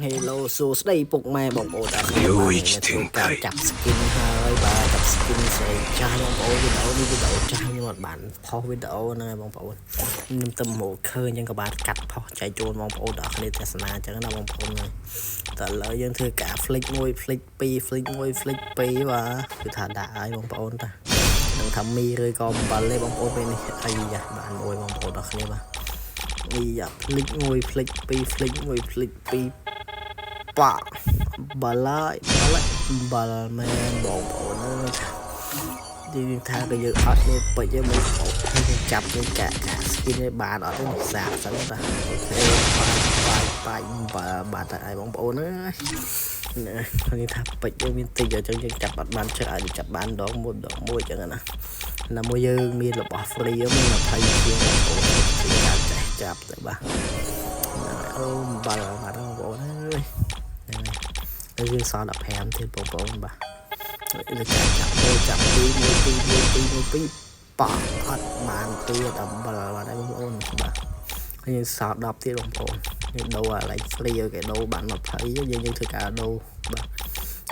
Hello សួស្តីពុកម៉ែបងប្អូនទាំងអស់គ្នាការចាប់ skin ហើយបាទចាប់ skin ស្អីចាស់បងប្អូនវីដេអូនេះវីដេអូចាស់ខ្ញុំអត់បានផុសវីដេអូហ្នឹងហើយបងប្អូនខ្ញុំទៅមកឃើញចឹងក៏បានកាត់ផុសចែកជូនបងប្អូនទាំងអស់គ្នាទស្សនាចឹងណាបងប្អូនហើយតើឥឡូវយើងធ្វើការ flick 1 flick 2 flick 1 flick 2បាទគឺថាដាក់ឲ្យបងប្អូនតានឹងថាមីឬក៏អំបិលទេបងប្អូនពេលនេះអីយ៉ាបានមួយបងប្អូនទាំងអស់គ្នាបាទនេះយ៉ា flick 1 flick 2 flick 1 flick 2ប៉បាឡាយបាល់មែនបងប្អូនអើយទីនេះថាក៏យើងអត់នេះពេចយើងមិនចាប់យើងកាក់ស្គីនឲ្យបានអត់ទេសាកសិនតាអូខេបាទតែឲ្យបងប្អូនអើយនេះថាពេចយើងមានតិចអញ្ចឹងយើងចាប់អត់បានច្រើនចាប់បានដងមួយអញ្ចឹងណាណាមួយយើងមានរបស់ free មាន20ជាងបងប្អូនចាប់ទៅបាទអូបាល់បាទបងប្អូនអើយយើងសល់15ទៀតបងប្អូនបាទលើចាប់ទី1ប៉អត់បានទៀតអំបិលបាទបងប្អូនបាទយើងសល់10ទៀតបងប្អូនយើងដូរអាឡៃហ្វ្រីគេដូរបាន20យើងធ្វើការដូរបាទ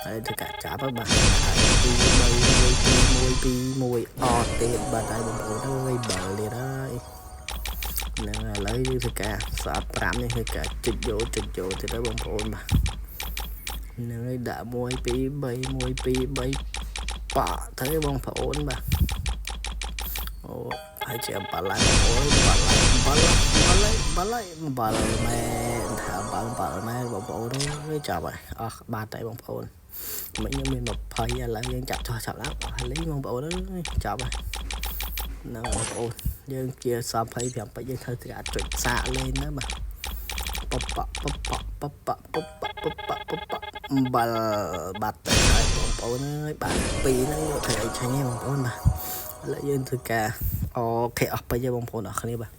ហើយធ្វើការចាប់បាទទី3 1 2 1អត់ទៀតបាទហើយបងប្អូនអើយបាល់ទៀតហើយហ្នឹងឥឡូវយើងធ្វើការសល់5នេះធ្វើការជិតយកទៀតហើយបងប្អូនបាទនឹងឲ្យដាក់1 2 3 1 2 3ប៉ទៅបងប្អូនបាទអូហើយជាបាល់ឡាយអូយបាល់មែនថាបាល់មែនបងប្អូនអើយចាប់ហើយអស់បាត់តែបងប្អូនមិញខ្ញុំមាន20ឥឡូវយើងចាប់ឡើងហើយលេងបងប្អូនអើយចាប់ហើយហ្នឹងបងប្អូនយើងជា25យើងត្រូវតែចុចសាកលេងណាបាទប៉បាល់បាត់ទៅហើយបងប្អូនអើយបាទ2ហ្នឹងយកធ្វើឲ្យឆាញ់ហ្នឹងបងប្អូនបាទឥឡូវយើងធ្វើការអូខេអស់ពេញហើយបងប្អូនអរគ្នាបាទ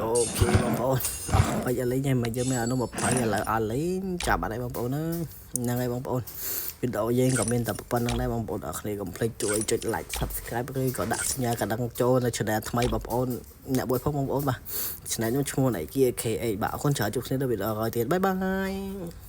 អូខេបងប្អូនអស់ពេញឥឡូវញ៉ៃមកយើងមានអនុ20ឥឡូវអស់លេងចាប់អត់ហើយបងប្អូនអើយហ្នឹងហើយបងប្អូនវីដេអូយើងក៏មានតែប៉ុណ្្នឹងដែរបងប្អូនអរគ្នាកុំភ្លេចជួយចុច like subscribe ឬក៏ដាក់សញ្ញាកណ្ដឹងចូលនៅ channel ថ្មីបងប្អូនអ្នកមួយផងបងប្អូនបាទ channel ខ្ញុំឈ្មោះ KA បាទអរគុណច្រើនជួបគ្នានៅវីដេអូក្រោយទៀតបាយបាយ